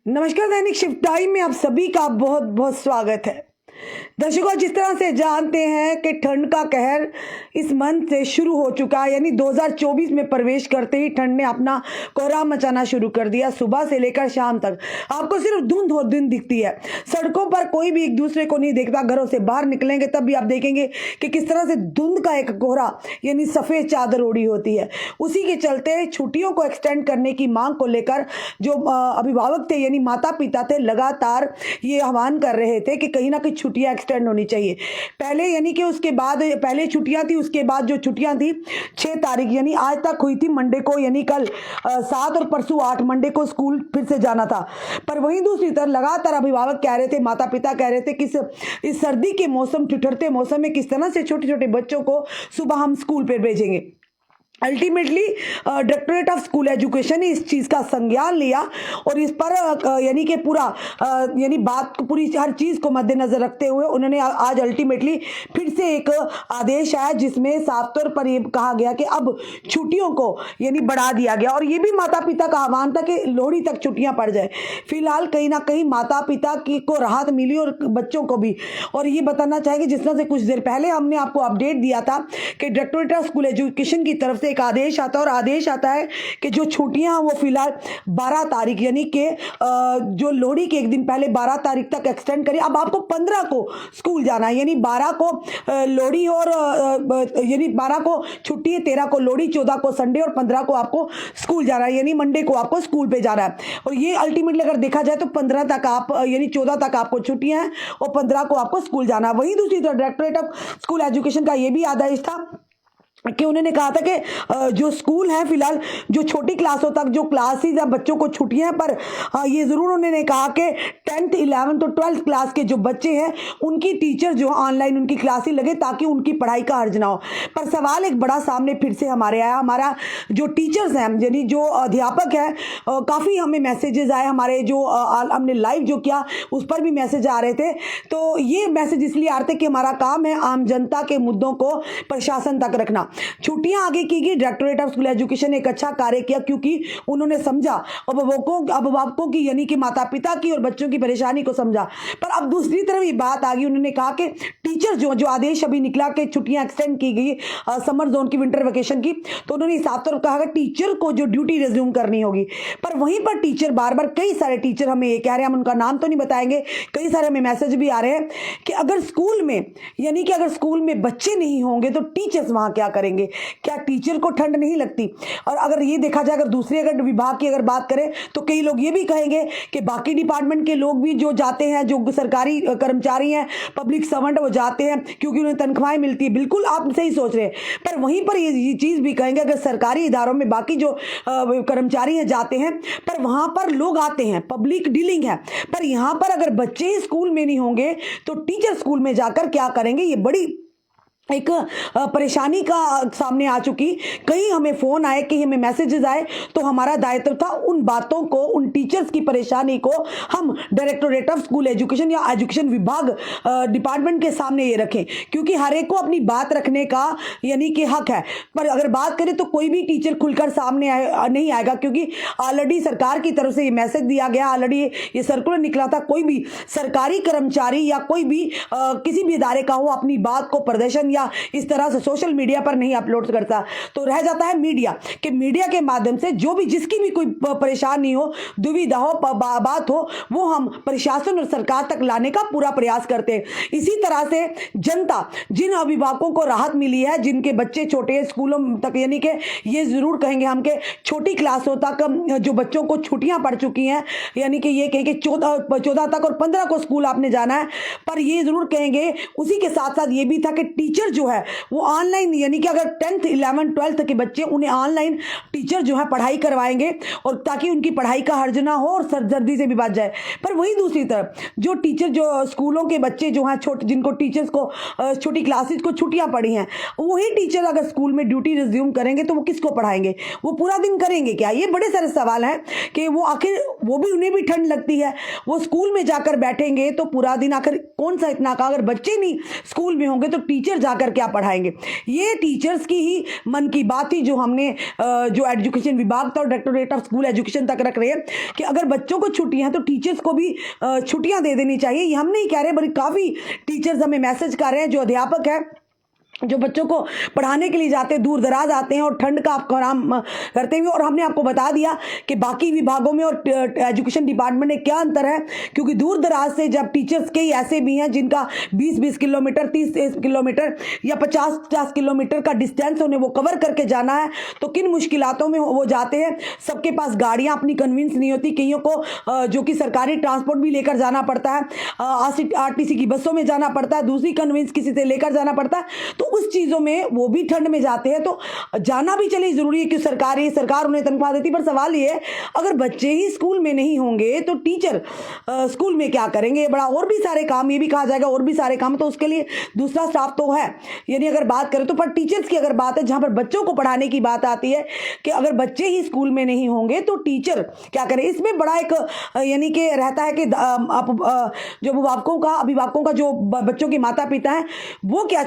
नमस्कार। दैनिक shift time में आप सभी का बहुत बहुत स्वागत है। दर्शकों, जिस तरह से जानते हैं कि ठंड का कहर इस मंथ से शुरू हो चुका है, यानी 2024 में प्रवेश करते ही ठंड ने अपना कोहराम मचाना शुरू कर दिया। सुबह से लेकर शाम तक आपको सिर्फ धुंध हो दिन दिखती है। सड़कों पर कोई भी एक दूसरे को नहीं देखता। घरों से बाहर निकलेंगे तब भी आप देखेंगे कि किस तरह से धुंध का एक कोहरा यानी सफेद चादर ओढ़ी होती है। उसी के चलते छुट्टियों को एक्सटेंड करने की मांग को लेकर जो अभिभावक थे यानी माता पिता थे, लगातार ये आह्वान कर रहे थे कि कहीं ना कहीं छुट्टियां एक्सटेंड होनी चाहिए। पहले यानी कि उसके बाद पहले छुट्टियां थी, उसके बाद जो छुट्टियां थी 6 तारीख यानी आज तक हुई थी, मंडे को यानी कल 7 और परसों 8 मंडे को स्कूल फिर से जाना था। पर वहीं दूसरी तरफ लगातार अभिभावक कह रहे थे, माता पिता कह रहे थे कि इस सर्दी के मौसम, ठिठुरते मौसम में किस तरह से छोटे छोटे बच्चों को सुबह हम स्कूल पर भेजेंगे। Ultimately directorate of school education ने इस चीज़ का संज्ञान लिया और इस पर यानी कि पूरा यानी बात पूरी हर चीज़ को मद्देनजर रखते हुए उन्होंने आज अल्टीमेटली फिर से एक आदेश आया जिसमें साफ तौर पर ये कहा गया कि अब छुट्टियों को यानी बढ़ा दिया गया। और ये भी माता पिता का आह्वान था कि लोहड़ी तक छुट्टियां पड़ जाए। फिलहाल कहीं ना कहीं माता पिता की को राहत मिली और बच्चों को भी। और ये बताना चाहेंगे, जिस तरह से कुछ देर पहले हमने आपको अपडेट दिया था कि डायरेक्टरेट ऑफ स्कूल एजुकेशन की तरफ से एक आदेश आता है और आदेश आता है कि जो छुट्टियां वो फिलहाल 12 तारीख यानी कि जो लोहड़ी के एक दिन पहले 12 तारीख तक एक्सटेंड करें। अब आपको 15 को स्कूल जाना है, यानी 12 को लोहड़ी और यानी 12 को छुट्टी है, 13 को लोहड़ी, 14 को संडे और 15 को आपको स्कूल जाना है, यानी मंडे को आपको स्कूल पे जाना है। और ये अल्टीमेटली अगर देखा जाए तो 15 तक आप यानी 14 तक आपको छुट्टियां हैं और 15 को आपको स्कूल जाना है। वहीं दूसरी तरफ डायरेक्टरेट ऑफ स्कूल एजुकेशन का ये भी आदेश था कि उन्होंने कहा था कि जो स्कूल है फिलहाल जो छोटी क्लासों तक जो क्लासेस या बच्चों को छुट्टियां, पर ये ज़रूर उन्होंने कहा कि 10th 11th और 12th क्लास के जो बच्चे हैं उनकी टीचर जो ऑनलाइन उनकी क्लासेस लगे ताकि उनकी पढ़ाई का हर्ज ना हो। पर सवाल एक बड़ा सामने फिर से हमारे आया। हमारा जो टीचर्स हैं यानी जो अध्यापक हैं, काफ़ी हमें मैसेजेस आए, हमारे जो हमने लाइव जो किया उस पर भी मैसेज आ रहे थे। तो ये मैसेज इसलिए आ रहे थे कि हमारा काम है आम जनता के मुद्दों को प्रशासन तक रखना। छुट्टियां आगे की गई। डायरेक्टरेट ऑफ स्कूल एजुकेशन ने एक अच्छा कार्य किया क्योंकि उन्होंने समझा अभिभावकों की यानी कि माता पिता की और बच्चों की परेशानी को समझा। पर अब दूसरी तरफ ये बात आ गई, उन्होंने कहा कि टीचर जो आदेश अभी निकला कि छुट्टियां एक्सटेंड की गई समर जोन की, विंटर वेकेशन की, तो उन्होंने साफ तौर कहा कि टीचर को जो ड्यूटी रिज्यूम करनी होगी। पर वहीं पर टीचर बार बार कई सारे टीचर हमें ये कह रहे हैं, हम उनका नाम तो नहीं बताएंगे, कई सारे हमें मैसेज भी आ रहे हैं कि अगर स्कूल में यानी कि अगर स्कूल में बच्चे नहीं होंगे तो टीचर्स वहां क्या करेंगे, क्या टीचर को ठंड नहीं लगती। और अगर ये देखा जाए अगर दूसरे अगर विभाग की अगर बात करें तो कई लोग ये भी कहेंगे कि बाकी डिपार्टमेंट के लोग भी जो जाते हैं, जो सरकारी कर्मचारी हैं, पब्लिक सर्वेंट, वो जाते हैं क्योंकि उन्हें तनख्वाहें मिलती है। बिल्कुल आप सही सोच रहे हैं, पर वहीं पर ये चीज़ भी कहेंगे अगर सरकारी इदारों में बाकी जो कर्मचारी हैं जाते हैं पर वहां पर लोग आते हैं, पब्लिक डीलिंग है, पर यहां पर अगर बच्चे स्कूल में नहीं होंगे तो टीचर स्कूल में जाकर क्या करेंगे। ये बड़ी एक परेशानी का सामने आ चुकी। कई हमें फ़ोन आए कि हमें मैसेजेस आए, तो हमारा दायित्व था उन बातों को, उन टीचर्स की परेशानी को हम डायरेक्टरेट ऑफ स्कूल एजुकेशन या एजुकेशन विभाग डिपार्टमेंट के सामने ये रखें, क्योंकि हर एक को अपनी बात रखने का यानी कि हक है। पर अगर बात करें तो कोई भी टीचर खुलकर सामने नहीं आएगा, क्योंकि ऑलरेडी सरकार की तरफ से ये मैसेज दिया गया, ऑलरेडी ये सर्कुलर निकला था, कोई भी सरकारी कर्मचारी या कोई भी किसी भी इदारे का हो अपनी बात को प्रदर्शन या इस तरह से सोशल मीडिया पर नहीं अपलोड करता। तो रह जाता है मीडिया कि मीडिया के माध्यम से जो भी जिसकी भी कोई परेशानी हो, दुविधा हो, बात हो, वो हम प्रशासन और सरकार तक लाने का पूरा प्रयास करते हैं। इसी तरह से जनता, जिन अभिभावकों को राहत मिली है, जिनके बच्चे छोटे स्कूलों तक यानी कि ये जरूर कहेंगे हम कि छोटी क्लासों तक जो बच्चों को छुट्टियां पड़ चुकी हैं, यानी कि ये कहेंगे 14 तक और 15 को स्कूल आपने जाना है, पर ये जरूर कहेंगे उसी के साथ साथ ये भी था कि टीचर जो है वो ऑनलाइन यानी कि अगर 10th 11th 12th के बच्चे उन्हें ऑनलाइन टीचर जो है पढ़ाई करवाएंगे और ताकि उनकी पढ़ाई का हर्ज ना हो और सरदर्दी से भी बच जाए। पर वही दूसरी तरफ जो टीचर जो स्कूलों के बच्चे जो हैं जिनको टीचर्स को छोटी क्लासेस को छुट्टियां पड़ी हैं, वही टीचर अगर स्कूल में ड्यूटी रिज्यूम करेंगे तो वो किसको पढ़ाएंगे, वो पूरा दिन करेंगे क्या। ये बड़े सारे सवाल हैं कि वो आखिर वो भी उन्हें भी ठंड लगती है, वो स्कूल में जाकर बैठेंगे तो पूरा दिन आखिर कौन सा इतना का, अगर बच्चे नहीं स्कूल में होंगे तो टीचर जाकर करके आप पढ़ाएंगे। ये टीचर्स की ही मन की बात थी जो हमने जो एजुकेशन विभाग था और डायरेक्टरेट ऑफ स्कूल एजुकेशन तक रख रहे हैं कि अगर बच्चों को छुट्टियां हैं तो टीचर्स को भी छुट्टियां दे देनी चाहिए। ये हम नहीं कह रहे, बल्कि काफ़ी टीचर्स हमें मैसेज कर रहे हैं, जो अध्यापक है जो बच्चों को पढ़ाने के लिए जाते हैं, दूर दराज आते हैं और ठंड का आपको आराम करते हुए। और हमने आपको बता दिया कि बाकी विभागों में और एजुकेशन डिपार्टमेंट में क्या अंतर है, क्योंकि दूर दराज से जब टीचर्स कई ऐसे भी हैं जिनका 20-20 किलोमीटर, 30 किलोमीटर या 50-50 किलोमीटर का डिस्टेंस उन्हें वो कवर करके जाना है, तो किन मुश्किलातों में वो जाते हैं। सबके पास गाड़ियाँ अपनी कन्विंस नहीं होती, कईयों को जो कि सरकारी ट्रांसपोर्ट भी लेकर जाना पड़ता है, RTC की बसों में जाना पड़ता है, दूसरी कन्विंस किसी से लेकर जाना पड़ता है। तो उस चीज़ों में वो भी ठंड में जाते हैं, तो जाना भी चलिए ज़रूरी है कि सरकार उन्हें तनख्वाह देती। पर सवाल ये है, अगर बच्चे ही स्कूल में नहीं होंगे तो टीचर स्कूल में क्या करेंगे? बड़ा और भी सारे काम, ये भी कहा जाएगा और भी सारे काम, तो उसके लिए दूसरा स्टाफ तो है। यानी अगर बात करें तो पर टीचर्स की अगर बात है, जहाँ पर बच्चों को पढ़ाने की बात आती है कि अगर बच्चे ही स्कूल में नहीं होंगे तो टीचर क्या करें? इसमें बड़ा एक यानी कि रहता है कि जो अभिभावकों का जो बच्चों के माता पिता हैं वो क्या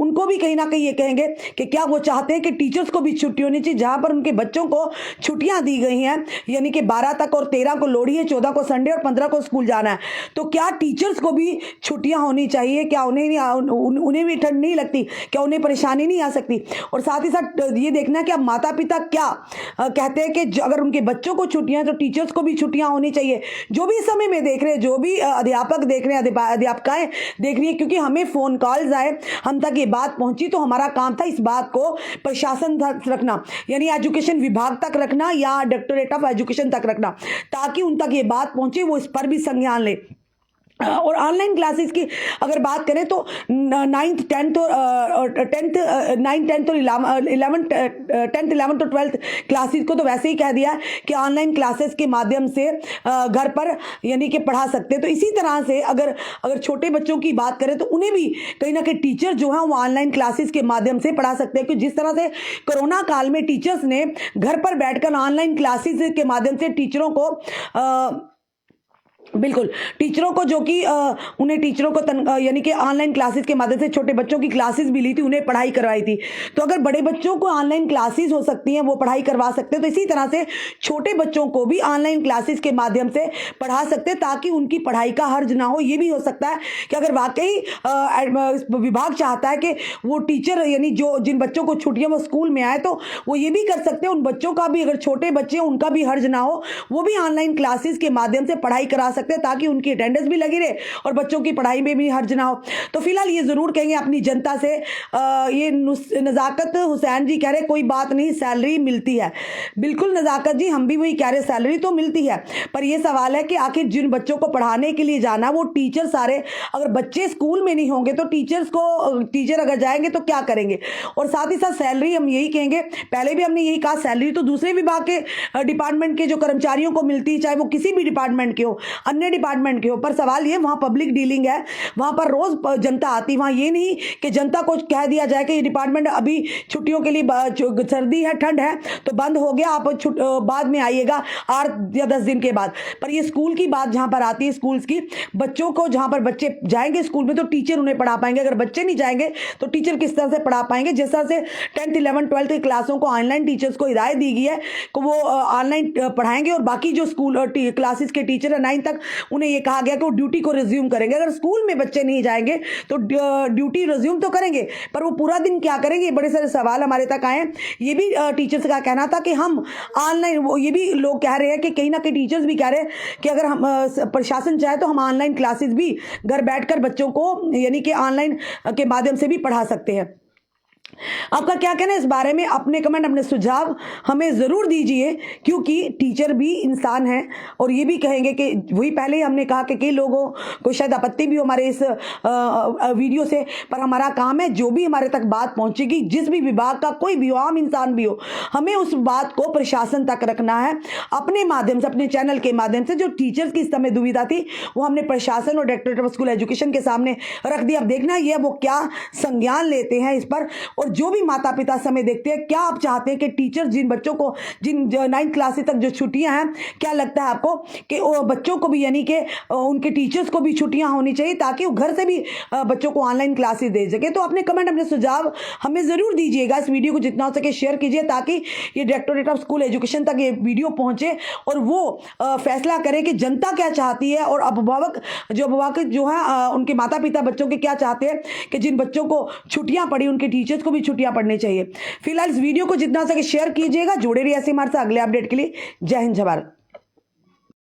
उनको भी कहीं ना कहीं ये कहेंगे कि क्या वो चाहते हैं कि टीचर्स को भी छुट्टी होनी चाहिए, जहां पर उनके बच्चों को छुट्टियां दी गई हैं, यानी कि 12 तक और 13 को लोहड़ी है, 14 को संडे और 15 को स्कूल जाना है। तो क्या टीचर्स को भी छुट्टियां होनी चाहिए? क्या उन्हें भी ठंड नहीं लगती? क्या उन्हें परेशानी नहीं आ सकती? और साथ ही साथ ये देखना है कि अब माता पिता क्या कहते हैं कि अगर उनके बच्चों को छुट्टियां तो टीचर्स को भी छुट्टियां होनी चाहिए। जो भी इस समय में देख रहे हैं, जो भी अध्यापक देख रहे हैं, अध्यापिकाएं देख रही है, क्योंकि हमें फोन कॉल्स आए, हम तक ये बात पहुंची, तो हमारा काम था इस बात को प्रशासन तक रखना, यानी एजुकेशन विभाग तक रखना या डायरेक्टरेट ऑफ एजुकेशन तक रखना, ताकि उन तक ये बात पहुंचे, वो इस पर भी संज्ञान ले। और ऑनलाइन क्लासेस की अगर बात करें तो 9th 10th और 11th और 12th क्लासेस को तो वैसे ही कह दिया है कि ऑनलाइन क्लासेस के माध्यम से घर पर यानी कि पढ़ा सकते हैं। तो इसी तरह से अगर छोटे बच्चों की बात करें तो उन्हें भी कहीं ना कहीं टीचर जो है वो ऑनलाइन क्लासेस के माध्यम से पढ़ा सकते हैं। क्योंकि जिस तरह से कोरोना काल में टीचर्स ने घर पर बैठकर ऑनलाइन क्लासेस के माध्यम से टीचरों को बिल्कुल टीचरों को जो कि उन्हें टीचरों को यानी कि ऑनलाइन क्लासेस के माध्यम से छोटे बच्चों की क्लासेस भी ली थी, उन्हें पढ़ाई करवाई थी। तो अगर बड़े बच्चों को ऑनलाइन क्लासेस हो सकती हैं, वो पढ़ाई करवा सकते हैं, तो इसी तरह से छोटे बच्चों को भी ऑनलाइन क्लासेस के माध्यम से पढ़ा सकते हैं, ताकि उनकी पढ़ाई का हर्ज ना हो। ये भी हो सकता है कि अगर वाकई विभाग चाहता है कि वो टीचर यानी जो जिन बच्चों को छुट्टियां वो स्कूल में आए, तो वो ये भी कर सकते हैं, उन बच्चों का भी, अगर छोटे बच्चे उनका भी हर्ज ना हो, वो भी ऑनलाइन क्लासेस के माध्यम से पढ़ाई करा सकते हैं, ताकि उनकी अटेंडेंस भी लगी रहे और बच्चों की पढ़ाई में भी हर्ज ना हो। तो फिलहाल ये जरूर कहेंगे अपनी जनता से, ये नजाकत हुसैन जी कह रहे कोई बात नहीं, सैलरी मिलती है। बिल्कुल नजाकत जी, हम भी वही कह रहे, सैलरी तो मिलती है, पर यह सवाल है कि आखिर जिन बच्चों को पढ़ाने के लिए जाना वो टीचर सारे, अगर बच्चे स्कूल में नहीं होंगे तो टीचर अगर जाएंगे तो क्या करेंगे? और साथ ही साथ सैलरी हम यही कहेंगे, पहले भी हमने यही कहा, सैलरी तो दूसरे विभाग के डिपार्टमेंट के जो कर्मचारियों को मिलती है, चाहे वो किसी भी डिपार्टमेंट के हो, अन्य डिपार्टमेंट के हो। पर सवाल ये, वहां पब्लिक डीलिंग है, वहां पर रोज जनता आती, वहां ये नहीं कि जनता को कह दिया जाए कि ये डिपार्टमेंट अभी छुट्टियों के लिए, सर्दी है, ठंड है तो बंद हो गया, आप बाद में आइएगा 8 या 10 दिन के बाद। पर ये स्कूल की बात जहां पर आती है, स्कूल्स की, बच्चों को जहां पर बच्चे जाएंगे स्कूल में तो टीचर उन्हें पढ़ा पाएंगे, अगर बच्चे नहीं जाएंगे तो टीचर किस तरह से पढ़ा पाएंगे? जिस तरह से 10th 11th 12th की क्लासों को ऑनलाइन टीचर्स को हिदायत दी गई है कि वो ऑनलाइन पढ़ाएंगे, और बाकी जो स्कूल क्लासेस के टीचर है 9th तक, उन्हें ये कहा गया कि वो ड्यूटी को रिज्यूम करेंगे। अगर स्कूल में बच्चे नहीं जाएंगे तो ड्यूटी रिज्यूम तो करेंगे, पर वो पूरा दिन क्या करेंगे? बड़े सारे सवाल हमारे तक आए। ये भी टीचर्स का कहना था कि हम ऑनलाइन, वो ये भी लोग कह रहे हैं कि कहीं ना कहीं टीचर्स भी कह रहे हैं कि अगर हम प्रशासन चाहे तो हम ऑनलाइन क्लासेस भी घर बैठकर बच्चों को यानी कि ऑनलाइन के माध्यम से भी पढ़ा सकते हैं। आपका क्या कहना है इस बारे में? अपने कमेंट, अपने सुझाव हमें ज़रूर दीजिए, क्योंकि टीचर भी इंसान हैं। और ये भी कहेंगे कि वही पहले ही हमने कहा कि कई लोगों को शायद आपत्ति भी हो हमारे इस वीडियो से, पर हमारा काम है जो भी हमारे तक बात पहुंचेगी, जिस भी विभाग का कोई भी आम इंसान भी हो, हमें उस बात को प्रशासन तक रखना है अपने माध्यम से, अपने चैनल के माध्यम से। जो टीचर्स की इस समय दुविधा थी वो हमने प्रशासन और डायरेक्टरेट ऑफ स्कूल एजुकेशन के सामने रख दिया। अब देखना ये वो क्या संज्ञान लेते हैं इस पर। और और जो भी माता पिता समय देखते हैं, क्या आप चाहते हैं कि टीचर जिन बच्चों को, जिन 9th क्लास तक जो छुट्टियां हैं, क्या लगता है आपको कि बच्चों को भी यानी कि उनके टीचर्स को भी छुट्टियां होनी चाहिए ताकि वो घर से भी बच्चों को ऑनलाइन क्लासेस दे सके? तो अपने कमेंट, अपने सुझाव हमें ज़रूर दीजिएगा। इस वीडियो को जितना हो सके शेयर कीजिए ताकि ये डायरेक्टोरेट ऑफ स्कूल एजुकेशन तक ये वीडियो पहुंचे और वो फैसला करें कि जनता क्या चाहती है और अभिभावक जो है उनके माता पिता बच्चों के क्या चाहते हैं कि जिन बच्चों को छुट्टियां पड़ी उनके टीचर्स को भी छुट्टियां पड़नी चाहिए। फिलहाल इस वीडियो को जितना हो सके शेयर कीजिएगा। जुड़े रहिए ऐसे हमारे साथ अगले अपडेट के लिए। जय हिंद, जय भारत।